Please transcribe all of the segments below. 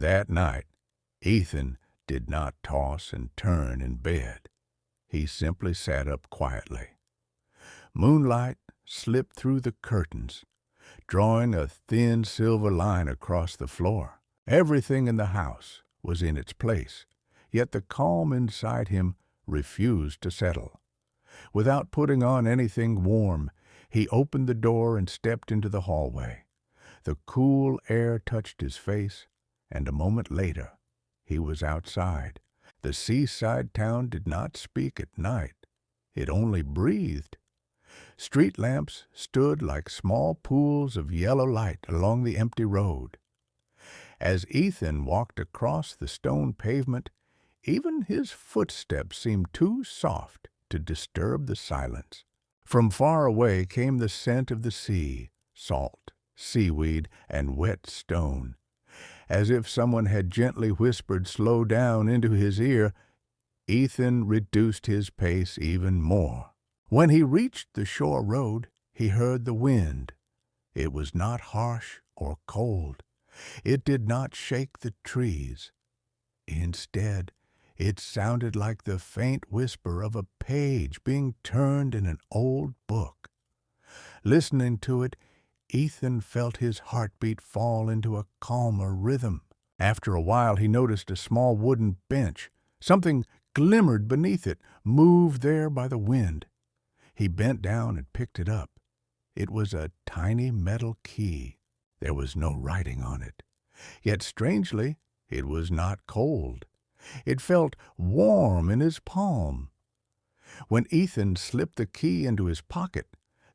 That night, Ethan did not toss and turn in bed. He simply sat up quietly. Moonlight slipped through the curtains, drawing a thin silver line across the floor. Everything in the house was in its place, yet the calm inside him refused to settle. Without putting on anything warm, he opened the door and stepped into the hallway. The cool air touched his face, and a moment later he was outside. The seaside town did not speak at night. It only breathed. Street lamps stood like small pools of yellow light along the empty road. As Ethan walked across the stone pavement, even his footsteps seemed too soft to disturb the silence. From far away came the scent of the sea, salt, seaweed, and wet stone. As if someone had gently whispered "slow down" into his ear, Ethan reduced his pace even more. When he reached the shore road, he heard the wind. It was not harsh or cold. It did not shake the trees. Instead, it sounded like the faint whisper of a page being turned in an old book. Listening to it, Ethan felt his heartbeat fall into a calmer rhythm. After a while, he noticed a small wooden bench. Something glimmered beneath it, moved there by the wind. He bent down and picked it up. It was a tiny metal key. There was no writing on it. Yet strangely, it was not cold. It felt warm in his palm. When Ethan slipped the key into his pocket,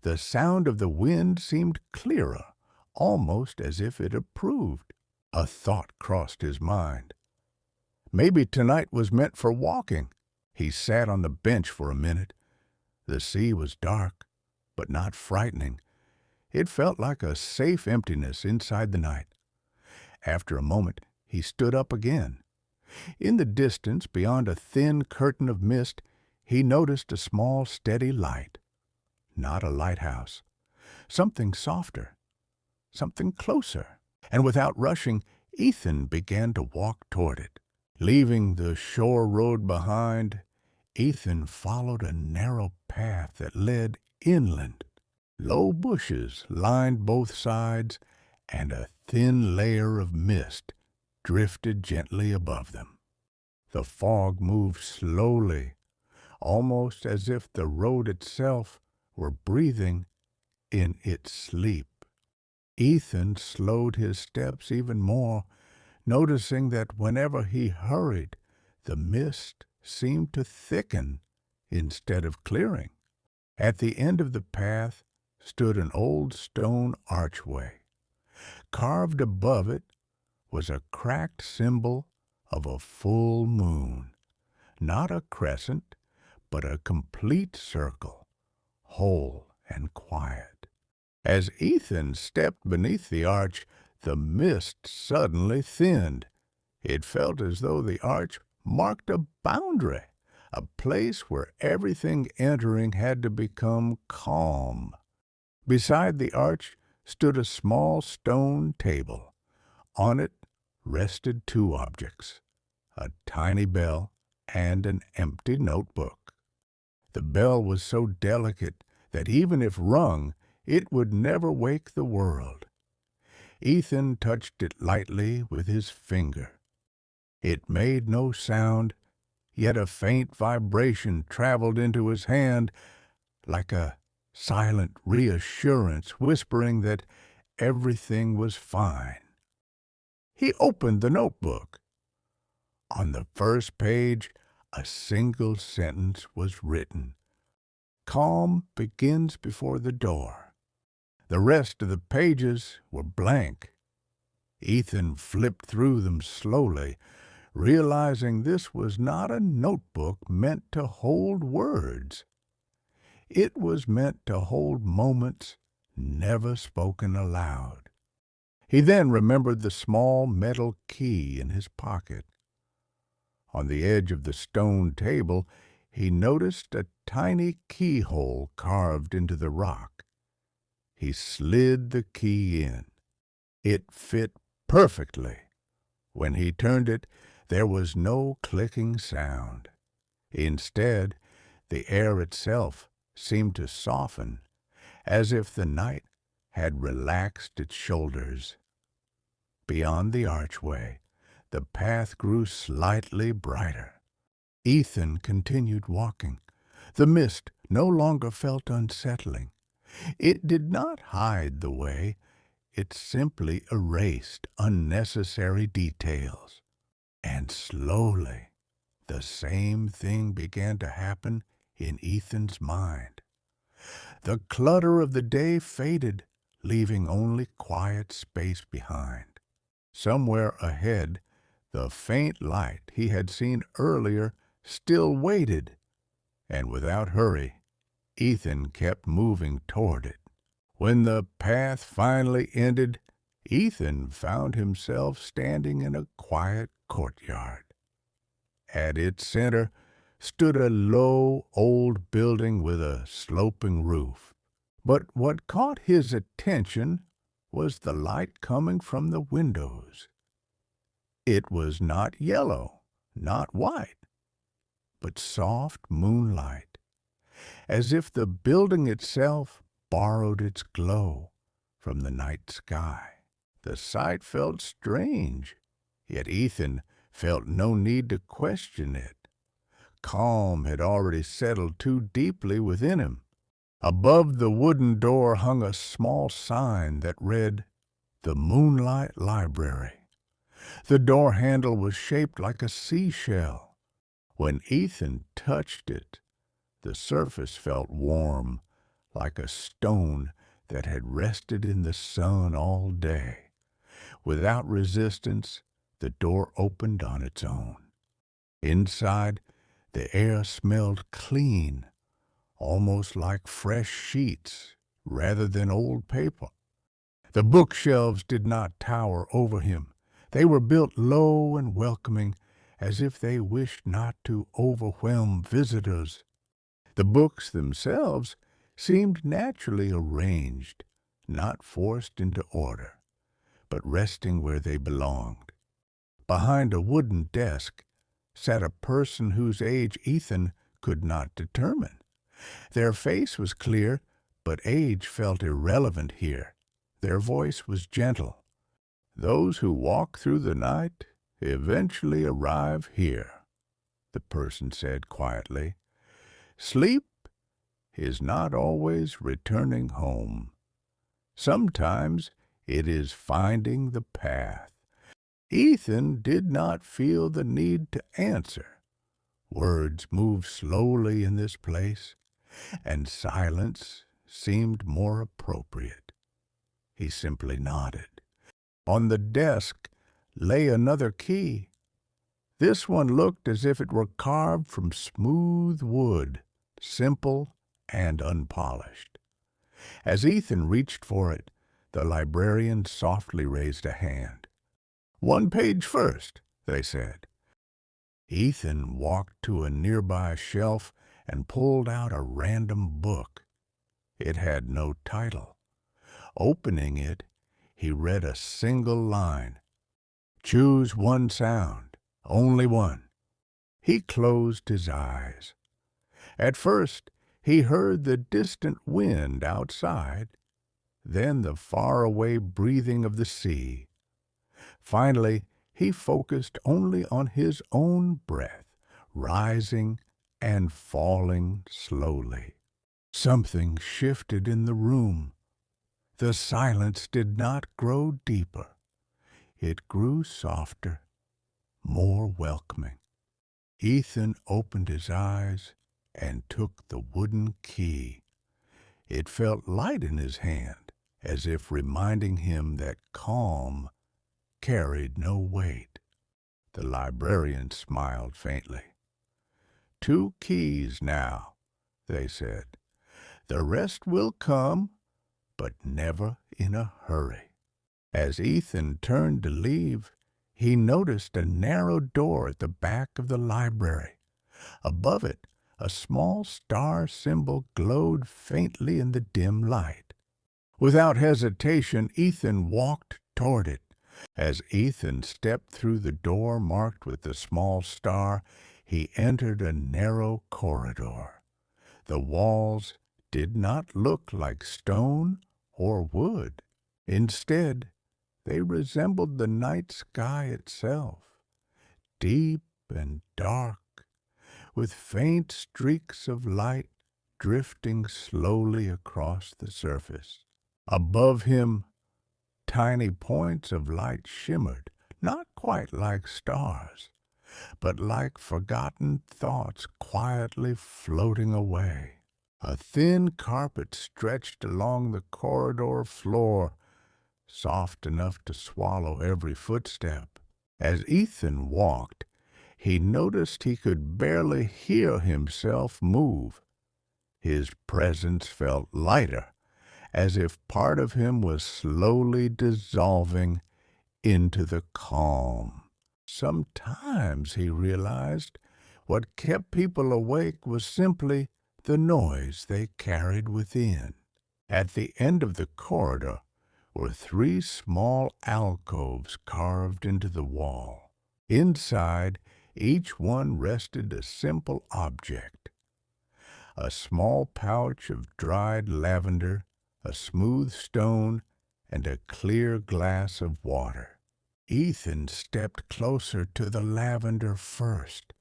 the sound of the wind seemed clearer, almost as if it approved. A thought crossed his mind. Maybe tonight was meant for walking. He sat on the bench for a minute. The sea was dark, but not frightening. It felt like a safe emptiness inside the night. After a moment, he stood up again. In the distance, beyond a thin curtain of mist, he noticed a small, steady light. Not a lighthouse. Something softer. Something closer. And without rushing, Ethan began to walk toward it. Leaving the shore road behind, Ethan followed a narrow path that led inland. Low bushes lined both sides, and a thin layer of mist drifted gently above them. The fog moved slowly, almost as if the road itself were breathing in its sleep. Ethan slowed his steps even more, noticing that whenever he hurried, the mist seemed to thicken instead of clearing. At the end of the path stood an old stone archway. Carved above it was a cracked symbol of a full moon, not a crescent, but a complete circle, whole and quiet. As Ethan stepped beneath the arch, the mist suddenly thinned. It felt as though the arch marked a boundary, a place where everything entering had to become calm. Beside the arch stood a small stone table. On it rested two objects, a tiny bell and an empty notebook. The bell was so delicate that even if rung, it would never wake the world. Ethan touched it lightly with his finger. It made no sound, yet a faint vibration traveled into his hand like a silent reassurance whispering that everything was fine. He opened the notebook. On the first page, a single sentence was written. "Calm begins before the door." The rest of the pages were blank. Ethan flipped through them slowly, realizing this was not a notebook meant to hold words. It was meant to hold moments never spoken aloud. He then remembered the small metal key in his pocket. On the edge of the stone table, he noticed a tiny keyhole carved into the rock. He slid the key in. It fit perfectly. When he turned it, there was no clicking sound. Instead, the air itself seemed to soften, as if the night had relaxed its shoulders. Beyond the archway, the path grew slightly brighter. Ethan continued walking. The mist no longer felt unsettling. It did not hide the way, it simply erased unnecessary details. And slowly, the same thing began to happen in Ethan's mind. The clutter of the day faded, leaving only quiet space behind. Somewhere ahead, the faint light he had seen earlier still waited, and without hurry, Ethan kept moving toward it. When the path finally ended, Ethan found himself standing in a quiet courtyard. At its center stood a low, old building with a sloping roof. But what caught his attention was the light coming from the windows. It was not yellow, not white, but soft moonlight, as if the building itself borrowed its glow from the night sky. The sight felt strange, yet Ethan felt no need to question it. Calm had already settled too deeply within him. Above the wooden door hung a small sign that read, "The Moonlight Library." The door handle was shaped like a seashell. When Ethan touched it, the surface felt warm, like a stone that had rested in the sun all day. Without resistance, the door opened on its own. Inside, the air smelled clean, almost like fresh sheets rather than old paper. The bookshelves did not tower over him. They were built low and welcoming, as if they wished not to overwhelm visitors. The books themselves seemed naturally arranged, not forced into order, but resting where they belonged. Behind a wooden desk sat a person whose age Ethan could not determine. Their face was clear, but age felt irrelevant here. Their voice was gentle. "Those who walk through the night eventually arrive here," the person said quietly. "Sleep is not always returning home. Sometimes it is finding the path." Ethan did not feel the need to answer. Words moved slowly in this place, and silence seemed more appropriate. He simply nodded. On the desk lay another key. This one looked as if it were carved from smooth wood, simple and unpolished. As Ethan reached for it, the librarian softly raised a hand. "One page first," they said. Ethan walked to a nearby shelf and pulled out a random book. It had no title. Opening it, he read a single line. "Choose one sound, only one." He closed his eyes. At first, he heard the distant wind outside, then the faraway breathing of the sea. Finally, he focused only on his own breath, rising and falling slowly. Something shifted in the room. The silence did not grow deeper. It grew softer, more welcoming. Ethan opened his eyes and took the wooden key. It felt light in his hand, as if reminding him that calm carried no weight. The librarian smiled faintly. "2 keys now," they said. "The rest will come, but never in a hurry." As Ethan turned to leave, he noticed a narrow door at the back of the library. Above it, a small star symbol glowed faintly in the dim light. Without hesitation, Ethan walked toward it. As Ethan stepped through the door marked with the small star, he entered a narrow corridor. The walls did not look like stone or wood. Instead, they resembled the night sky itself, deep and dark, with faint streaks of light drifting slowly across the surface. Above him, tiny points of light shimmered, not quite like stars, but like forgotten thoughts quietly floating away. A thin carpet stretched along the corridor floor, soft enough to swallow every footstep. As Ethan walked, he noticed he could barely hear himself move. His presence felt lighter, as if part of him was slowly dissolving into the calm. Sometimes, he realized, what kept people awake was simply the noise they carried within. At the end of the corridor were 3 small alcoves carved into the wall. Inside, each one rested a simple object: a small pouch of dried lavender, a smooth stone, and a clear glass of water. Ethan stepped closer to the lavender first.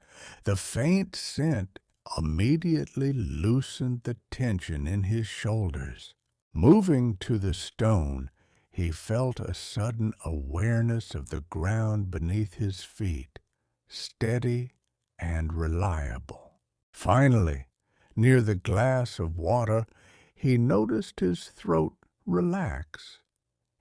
The faint scent immediately loosened the tension in his shoulders. Moving to the stone, he felt a sudden awareness of the ground beneath his feet, steady and reliable. Finally, near the glass of water, he noticed his throat relax,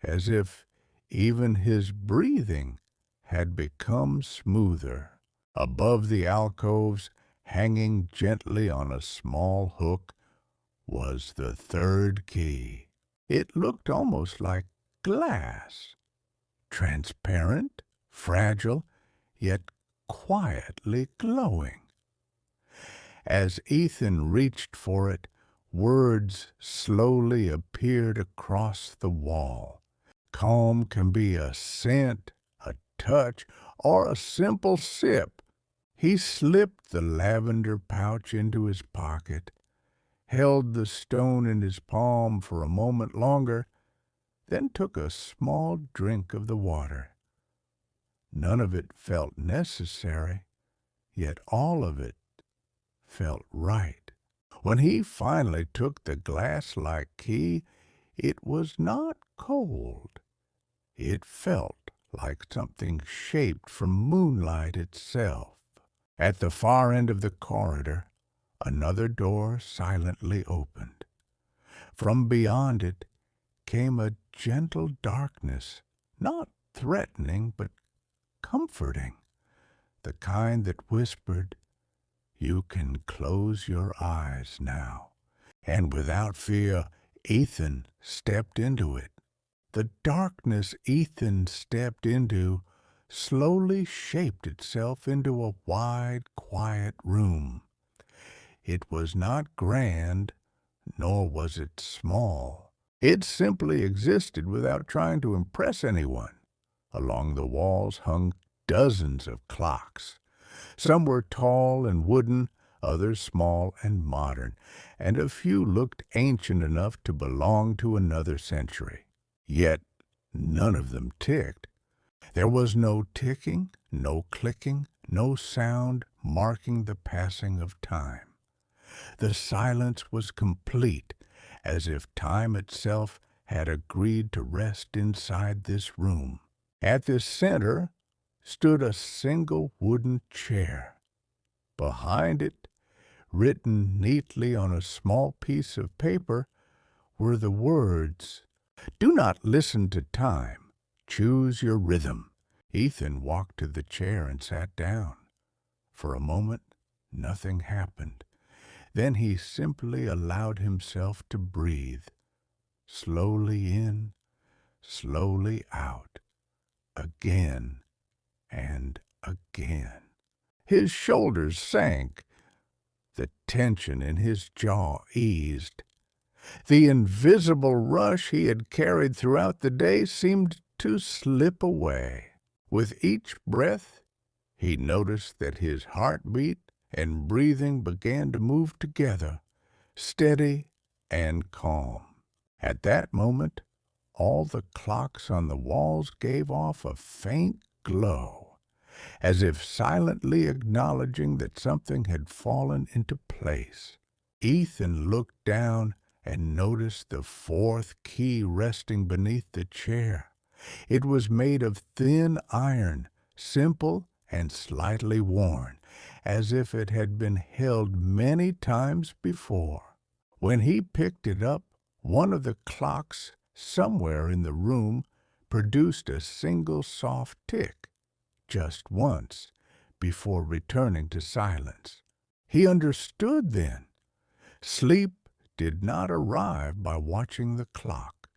as if even his breathing had become smoother. Above the alcoves, hanging gently on a small hook, was the 3rd key. It looked almost like glass, transparent, fragile, yet quietly glowing. As Ethan reached for it, words slowly appeared across the wall. Calm can be a scent, a touch, or a simple sip. He slipped the lavender pouch into his pocket, held the stone in his palm for a moment longer, then took a small drink of the water. None of it felt necessary, yet all of it felt right. When he finally took the glass-like key, it was not cold. It felt like something shaped from moonlight itself. At the far end of the corridor, another door silently opened. From beyond it came a gentle darkness, not threatening but comforting, the kind that whispered, "You can close your eyes now." And without fear, Ethan stepped into it. The darkness Ethan stepped into slowly shaped itself into a wide, quiet room. It was not grand, nor was it small. It simply existed without trying to impress anyone. Along the walls hung dozens of clocks. Some were tall and wooden, others small and modern, and a few looked ancient enough to belong to another century. Yet none of them ticked. There was no ticking, no clicking, no sound marking the passing of time. The silence was complete, as if time itself had agreed to rest inside this room. At the center stood a single wooden chair. Behind it, written neatly on a small piece of paper, were the words, "Do not listen to time. Choose your rhythm." Ethan walked to the chair and sat down. For a moment, nothing happened. Then he simply allowed himself to breathe, slowly in, slowly out, again and again. His shoulders sank. The tension in his jaw eased. The invisible rush he had carried throughout the day seemed to slip away. With each breath, he noticed that his heartbeat and breathing began to move together, steady and calm. At that moment, all the clocks on the walls gave off a faint glow, as if silently acknowledging that something had fallen into place. Ethan looked down and noticed the fourth key resting beneath the chair. It was made of thin iron, simple and slightly worn, as if it had been held many times before. When he picked it up, one of the clocks somewhere in the room produced a single soft tick, just once, before returning to silence. He understood then. Sleep did not arrive by watching the clock.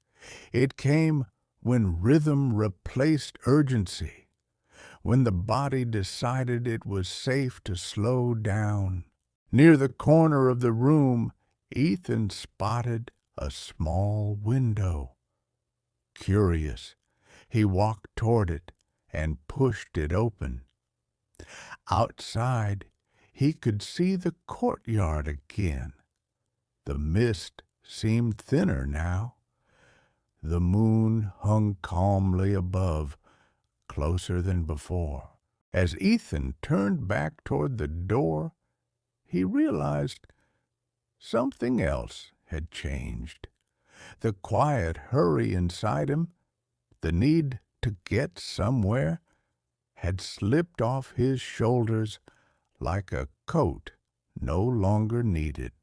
It came when rhythm replaced urgency, when the body decided it was safe to slow down. Near the corner of the room, Ethan spotted a small window. Curious, he walked toward it and pushed it open. Outside, he could see the courtyard again. The mist seemed thinner now. The moon hung calmly above, closer than before. As Ethan turned back toward the door, he realized something else had changed. The quiet hurry inside him, the need to get somewhere, had slipped off his shoulders like a coat no longer needed.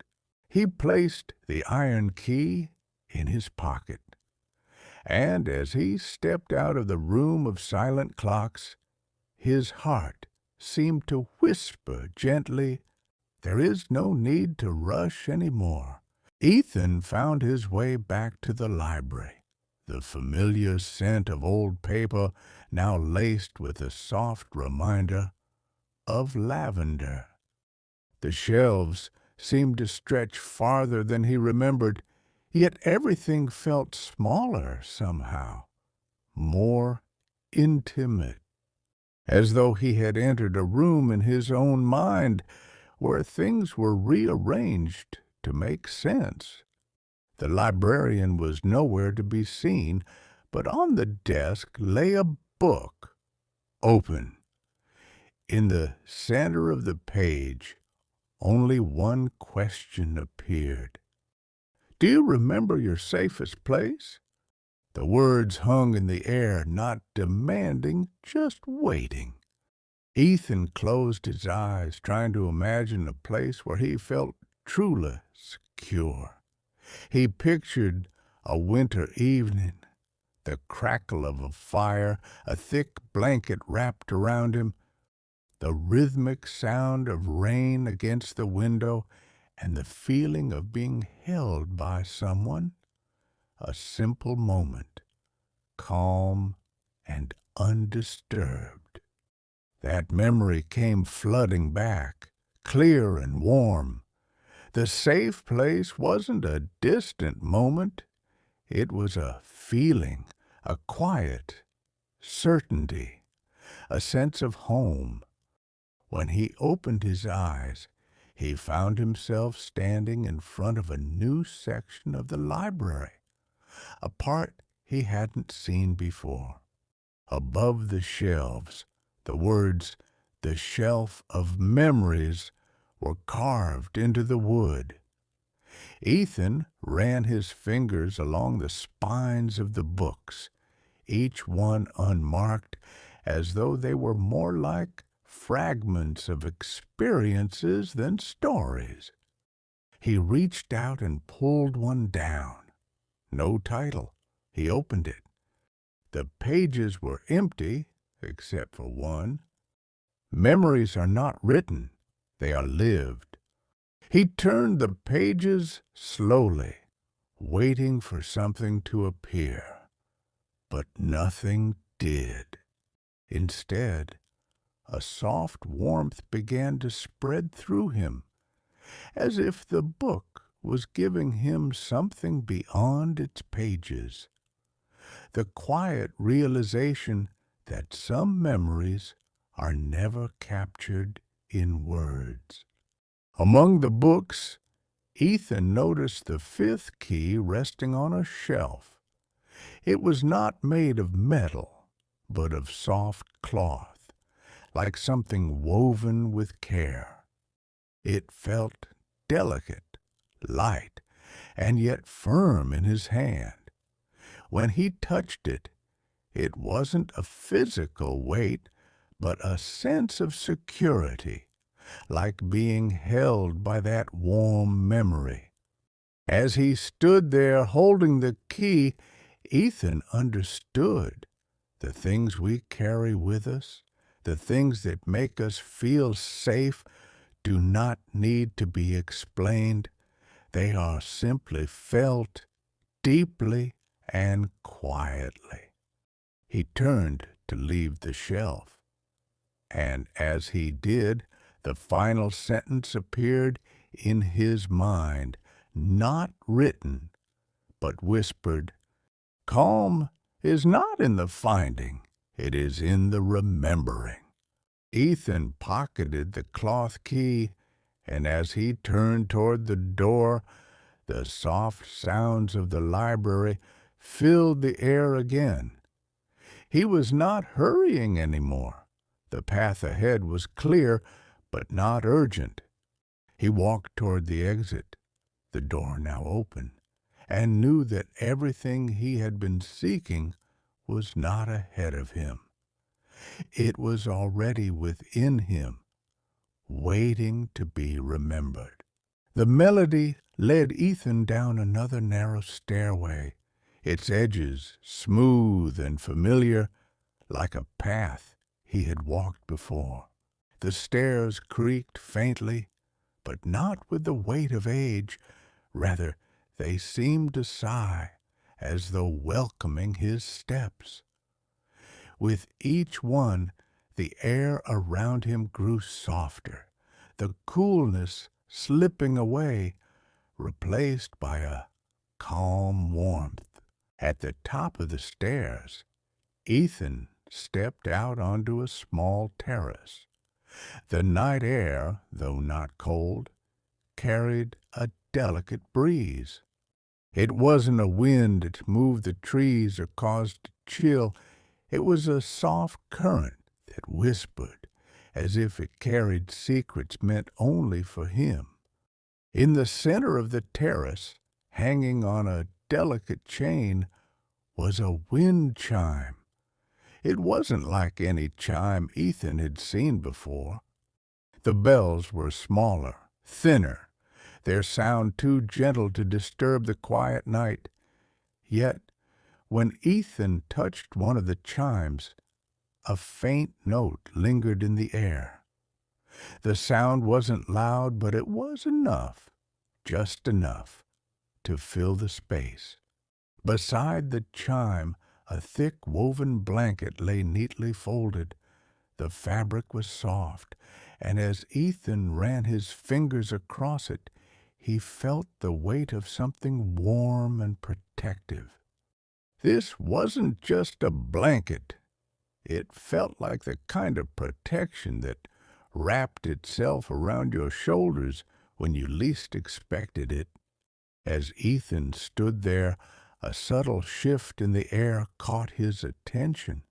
He placed the iron key in his pocket, and as he stepped out of the room of silent clocks, his heart seemed to whisper gently, "There is no need to rush any more." Ethan found his way back to the library, the familiar scent of old paper now laced with a soft reminder of lavender. The shelves seemed to stretch farther than he remembered, yet everything felt smaller somehow, more intimate, as though he had entered a room in his own mind where things were rearranged to make sense. The librarian was nowhere to be seen, but on the desk lay a book, open. In the center of the page, only one question appeared. "Do you remember your safest place?" The words hung in the air, not demanding, just waiting. Ethan closed his eyes, trying to imagine a place where he felt truly secure. He pictured a winter evening, the crackle of a fire, a thick blanket wrapped around him, the rhythmic sound of rain against the window, and the feeling of being held by someone. A simple moment, calm and undisturbed. That memory came flooding back, clear and warm. The safe place wasn't a distant moment. It was a feeling, a quiet certainty, a sense of home. When he opened his eyes, he found himself standing in front of a new section of the library, a part he hadn't seen before. Above the shelves, the words, "The Shelf of Memories," were carved into the wood. Ethan ran his fingers along the spines of the books, each one unmarked, as though they were more like fragments of experiences than stories. He reached out and pulled one down. No title. He opened it. The pages were empty, except for one. Memories are not written. They are lived. He turned the pages slowly, waiting for something to appear. But nothing did. Instead, a soft warmth began to spread through him, as if the book was giving him something beyond its pages. the quiet realization that some memories are never captured in words. Among the books, Ethan noticed the fifth key resting on a shelf. It was not made of metal, but of soft cloth, like something woven with care. It felt delicate, light, and yet firm in his hand. When he touched it, it wasn't a physical weight, but a sense of security, like being held by that warm memory. As he stood there holding the key, Ethan understood the things we carry with us, the things that make us feel safe, do not need to be explained. They are simply felt deeply and quietly. He turned to leave the shelf, and as he did, the final sentence appeared in his mind, not written, but whispered. Calm is not in the finding, it is in the remembering. Ethan pocketed the cloth key, and as he turned toward the door, the soft sounds of the library filled the air again. He was not hurrying any more. The path ahead was clear, but not urgent. He walked toward the exit, the door now open, and knew that everything he had been seeking was not ahead of him. It was already within him, waiting to be remembered. The melody led Ethan down another narrow stairway, its edges smooth and familiar, like a path he had walked before. The stairs creaked faintly, but not with the weight of age. Rather, they seemed to sigh, as though welcoming his steps. With each one, the air around him grew softer, the coolness slipping away, replaced by a calm warmth. At the top of the stairs, Ethan stepped out onto a small terrace. The night air, though not cold, carried a delicate breeze. It wasn't a wind that moved the trees or caused a chill. It was a soft current that whispered, as if it carried secrets meant only for him. In the center of the terrace, hanging on a delicate chain, was a wind chime. It wasn't like any chime Ethan had seen before. The bells were smaller, thinner, their sound too gentle to disturb the quiet night. Yet, when Ethan touched one of the chimes, a faint note lingered in the air. The sound wasn't loud, but it was enough, just enough, to fill the space. Beside the chime, a thick woven blanket lay neatly folded. The fabric was soft, and as Ethan ran his fingers across it, he felt the weight of something warm and protective. This wasn't just a blanket. It felt like the kind of protection that wrapped itself around your shoulders when you least expected it. As Ethan stood there, a subtle shift in the air caught his attention.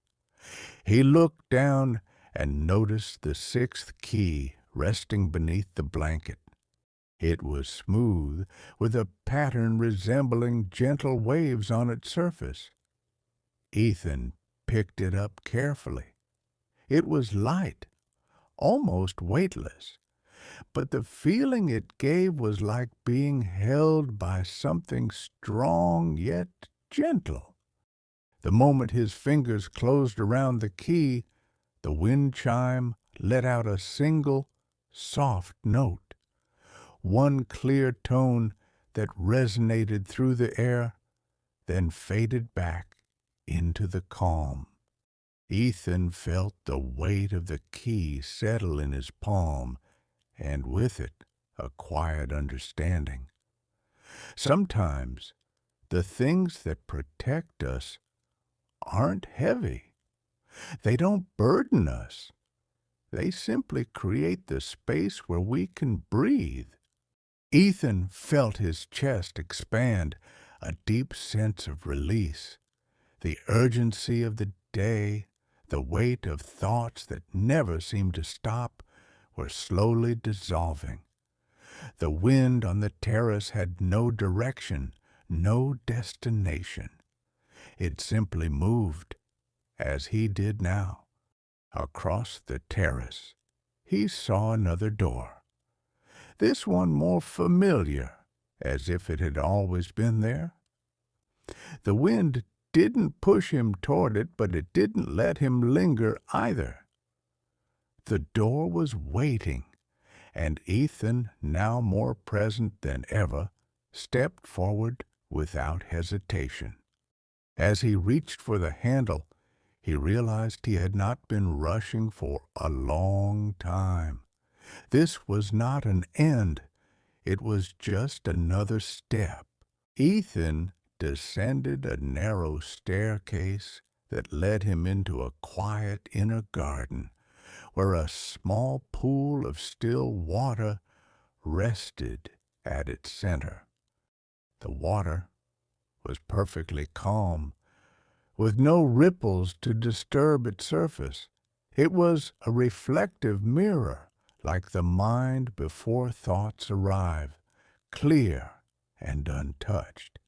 He looked down and noticed the sixth key resting beneath the blanket. It was smooth, with a pattern resembling gentle waves on its surface. Ethan picked it up carefully. It was light, almost weightless, but the feeling it gave was like being held by something strong yet gentle. The moment his fingers closed around the key, the wind chime let out a single, soft note, one clear tone that resonated through the air, then faded back into the calm. Ethan felt the weight of the key settle in his palm, and with it a quiet understanding. Sometimes the things that protect us aren't heavy. They don't burden us. They simply create the space where we can breathe. Ethan felt his chest expand, a deep sense of release. The urgency of the day, the weight of thoughts that never seemed to stop, were slowly dissolving. The wind on the terrace had no direction, no destination. It simply moved, as he did now. Across the terrace, he saw another door. This one more familiar, as if it had always been there. The wind didn't push him toward it, but it didn't let him linger either. The door was waiting, and Ethan, now more present than ever, stepped forward without hesitation. As he reached for the handle, he realized he had not been rushing for a long time. This was not an end. It was just another step. Ethan descended a narrow staircase that led him into a quiet inner garden, where a small pool of still water rested at its center. The water was perfectly calm, with no ripples to disturb its surface. It was a reflective mirror, like the mind before thoughts arrive, clear and untouched.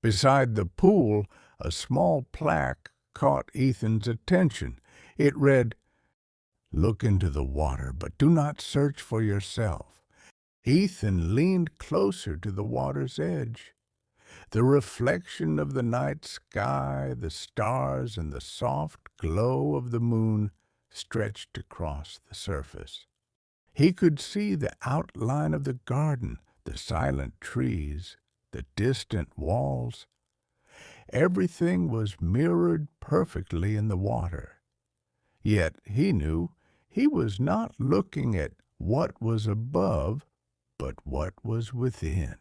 Beside the pool, a small plaque caught Ethan's attention. It read, "Look into the water, but do not search for yourself." Ethan leaned closer to the water's edge. The reflection of the night sky, the stars, and the soft glow of the moon stretched across the surface. He could see the outline of the garden, the silent trees, the distant walls. Everything was mirrored perfectly in the water. Yet he knew he was not looking at what was above, but what was within.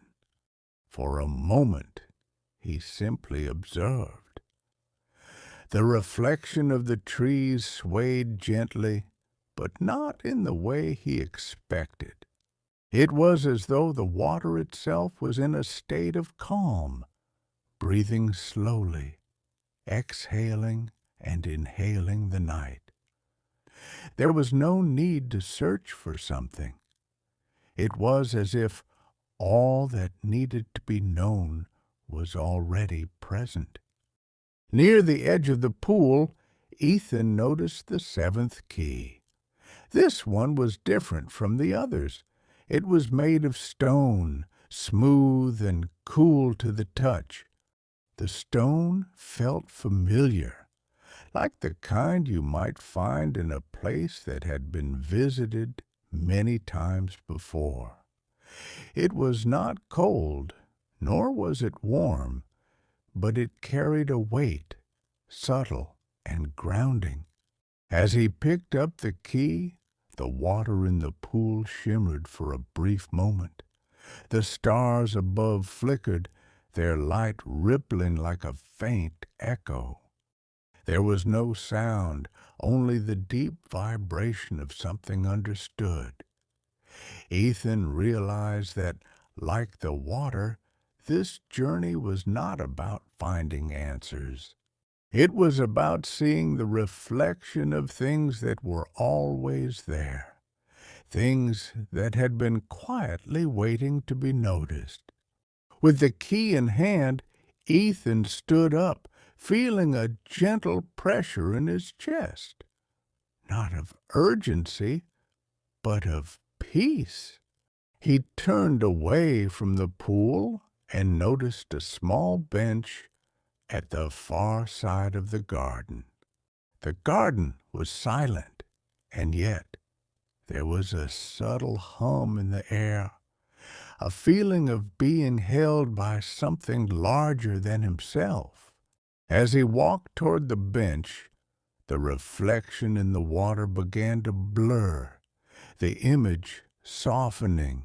For a moment, he simply observed. The reflection of the trees swayed gently, but not in the way he expected. It was as though the water itself was in a state of calm, breathing slowly, exhaling and inhaling the night. There was no need to search for something. It was as if all that needed to be known was already present. Near the edge of the pool, Ethan noticed the seventh key. This one was different from the others. It was made of stone, smooth and cool to the touch. The stone felt familiar, like the kind you might find in a place that had been visited many times before. It was not cold, nor was it warm, but it carried a weight, subtle and grounding. As he picked up the key, the water in the pool shimmered for a brief moment. The stars above flickered, their light rippling like a faint echo. There was no sound, only the deep vibration of something understood. Ethan realized that, like the water, this journey was not about finding answers. It was about seeing the reflection of things that were always there, things that had been quietly waiting to be noticed. With the key in hand, Ethan stood up, feeling a gentle pressure in his chest, not of urgency, but of peace. He turned away from the pool and noticed a small bench at the far side of the garden. The garden was silent, and yet there was a subtle hum in the air, a feeling of being held by something larger than himself. As he walked toward the bench, the reflection in the water began to blur, the image softening,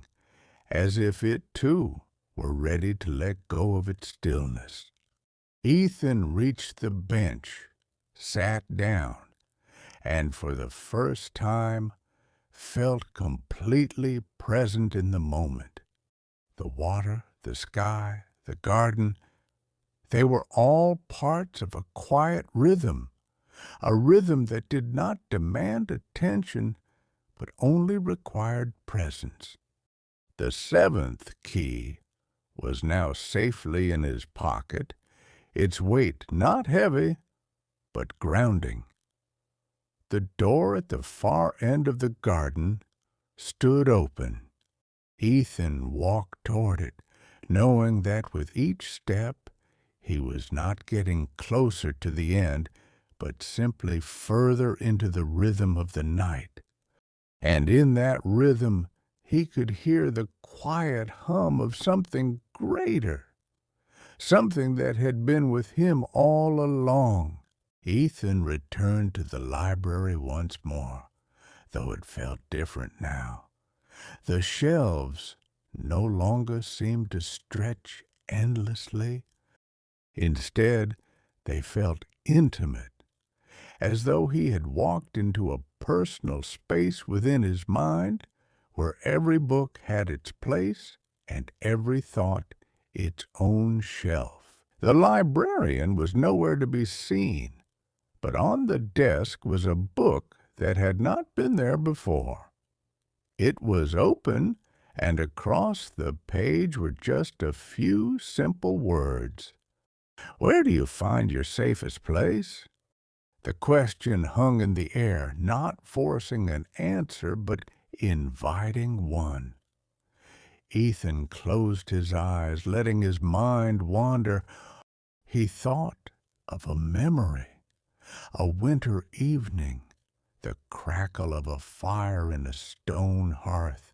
as if it, too, were ready to let go of its stillness. Ethan reached the bench, sat down, and for the first time felt completely present in the moment. The water, the sky, the garden, they were all parts of a quiet rhythm, a rhythm that did not demand attention but only required presence. The seventh key was now safely in his pocket, its weight not heavy, but grounding. The door at the far end of the garden stood open. Ethan walked toward it, knowing that with each step he was not getting closer to the end, but simply further into the rhythm of the night. And in that rhythm he could hear the quiet hum of something greater, something that had been with him all along. Ethan returned to the library once more, though it felt different now. The shelves no longer seemed to stretch endlessly. Instead, they felt intimate, as though he had walked into a personal space within his mind, where every book had its place and every thought its own shelf. The librarian was nowhere to be seen, but on the desk was a book that had not been there before. It was open, and across the page were just a few simple words. "Where do you find your safest place?" The question hung in the air, not forcing an answer, but inviting one. Ethan closed his eyes, letting his mind wander. He thought of a memory, a winter evening, the crackle of a fire in a stone hearth,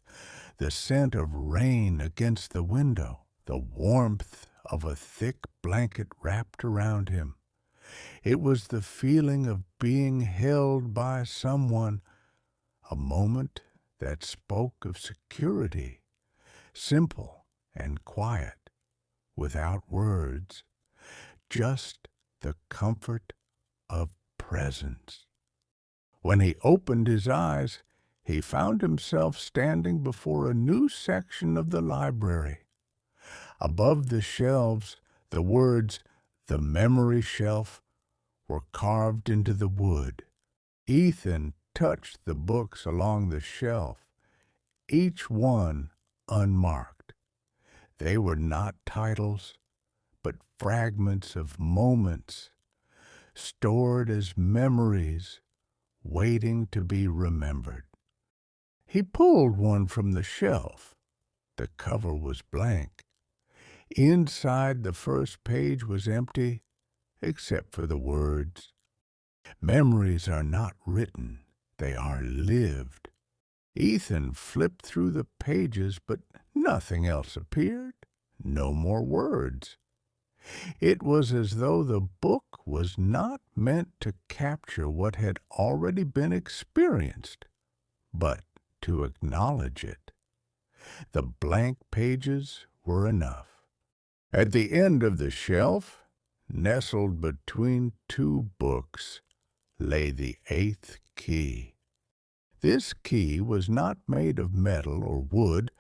the scent of rain against the window, the warmth of a thick blanket wrapped around him. It was the feeling of being held by someone, a moment that spoke of security, simple and quiet, without words, just the comfort of presence. When he opened his eyes, he found himself standing before a new section of the library. Above the shelves, the words, "The Memory Shelf," were carved into the wood. Ethan touched the books along the shelf, each one unmarked. They were not titles, but fragments of moments, stored as memories, waiting to be remembered. He pulled one from the shelf. The cover was blank. Inside, the first page was empty, except for the words. Memories are not written, they are lived. Ethan flipped through the pages, but nothing else appeared. No more words. It was as though the book was not meant to capture what had already been experienced, but to acknowledge it. The blank pages were enough. At the end of the shelf, nestled between two books, lay the eighth key. This key was not made of metal or wood,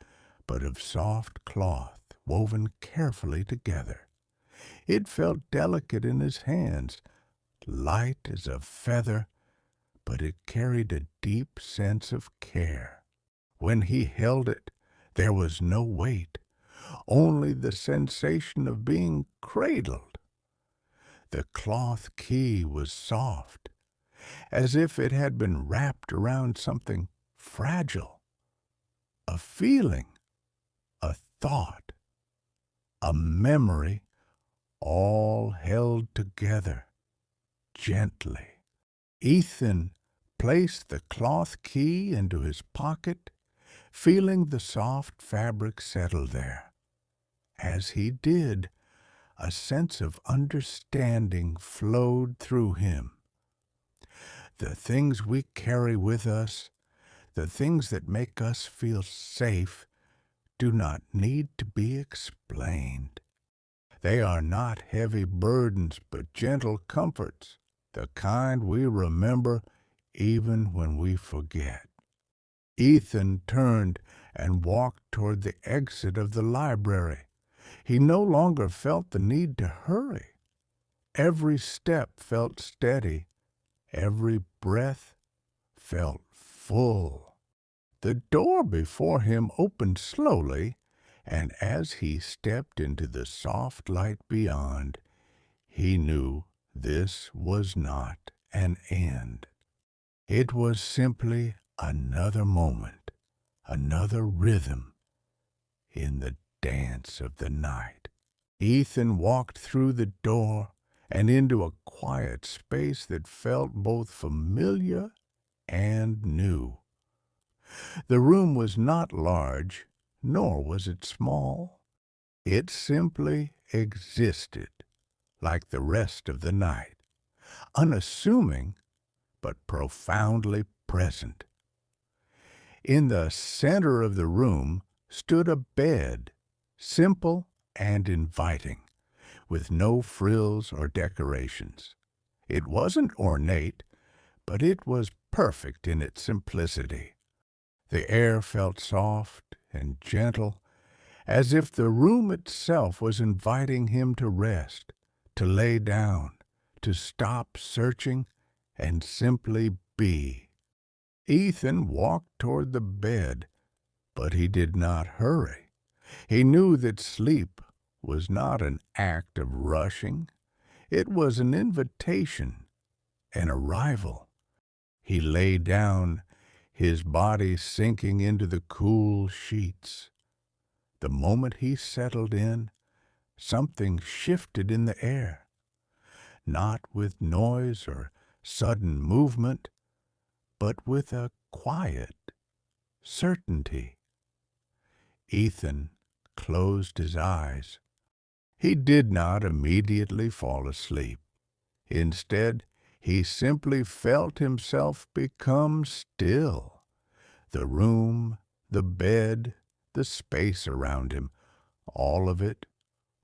but of soft cloth, woven carefully together. It felt delicate in his hands, light as a feather, but it carried a deep sense of care. When he held it, there was no weight, only the sensation of being cradled. The cloth key was soft, as if it had been wrapped around something fragile, a feeling, a thought, a memory, all held together gently. Ethan placed the cloth key into his pocket, feeling the soft fabric settle there. As he did, a sense of understanding flowed through him. The things we carry with us, the things that make us feel safe, do not need to be explained. They are not heavy burdens, but gentle comforts, the kind we remember even when we forget. Ethan turned and walked toward the exit of the library. He no longer felt the need to hurry. Every step felt steady. Every breath felt full. The door before him opened slowly, and as he stepped into the soft light beyond, he knew this was not an end. It was simply another moment, another rhythm in the dance of the night. Ethan walked through the door and into a quiet space that felt both familiar and new. The room was not large, nor was it small. It simply existed, like the rest of the night, unassuming but profoundly present. In the center of the room stood a bed, simple and inviting, with no frills or decorations. It wasn't ornate, but it was perfect in its simplicity. The air felt soft and gentle, as if the room itself was inviting him to rest, to lay down, to stop searching, and simply be. Ethan walked toward the bed, but he did not hurry. He knew that sleep was not an act of rushing. It was an invitation, an arrival. He lay down, his body sinking into the cool sheets. The moment he settled in, something shifted in the air, not with noise or sudden movement, but with a quiet certainty. Ethan closed his eyes. He did not immediately fall asleep. Instead, he simply felt himself become still. The room, the bed, the space around him, all of it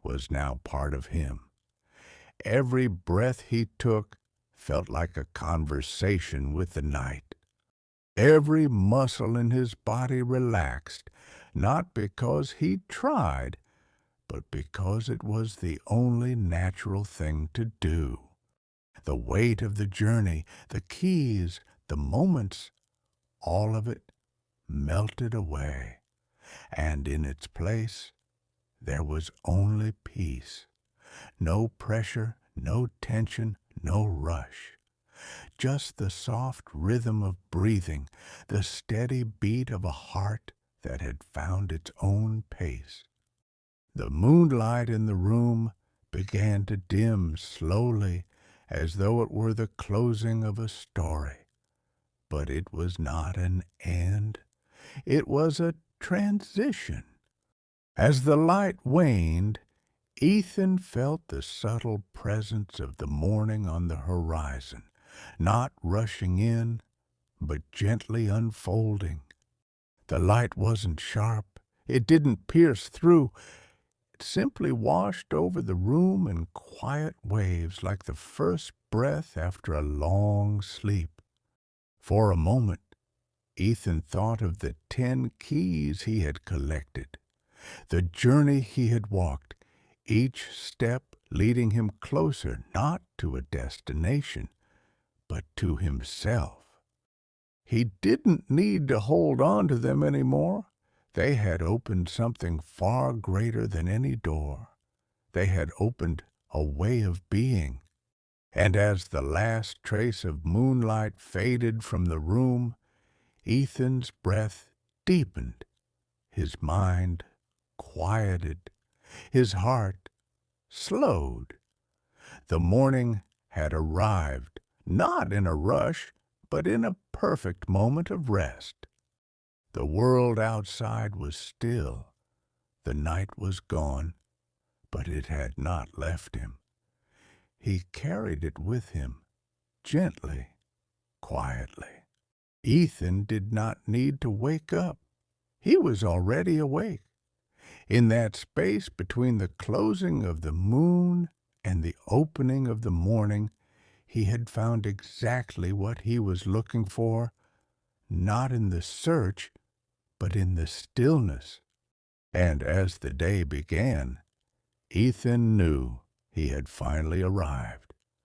was now part of him. Every breath he took felt like a conversation with the night. Every muscle in his body relaxed, not because he tried, but because it was the only natural thing to do. The weight of the journey, the keys, the moments, all of it melted away, and in its place there was only peace. No pressure, no tension, no rush. Just the soft rhythm of breathing, the steady beat of a heart that had found its own pace. The moonlight in the room began to dim slowly, as though it were the closing of a story. But it was not an end. It was a transition. As the light waned, Ethan felt the subtle presence of the morning on the horizon, not rushing in, but gently unfolding. The light wasn't sharp. It didn't pierce through. It simply washed over the room in quiet waves like the first breath after a long sleep. For a moment, Ethan thought of the 10 keys he had collected, the journey he had walked, each step leading him closer not to a destination, but to himself. He didn't need to hold on to them anymore. They had opened something far greater than any door. They had opened a way of being. And as the last trace of moonlight faded from the room, Ethan's breath deepened, his mind quieted, his heart slowed. The morning had arrived, not in a rush, but in a perfect moment of rest. The world outside was still. The night was gone, but it had not left him. He carried it with him, gently, quietly. Ethan did not need to wake up. He was already awake. In that space between the closing of the moon and the opening of the morning, he had found exactly what he was looking for, not in the search, but in the stillness. And as the day began, Ethan knew he had finally arrived.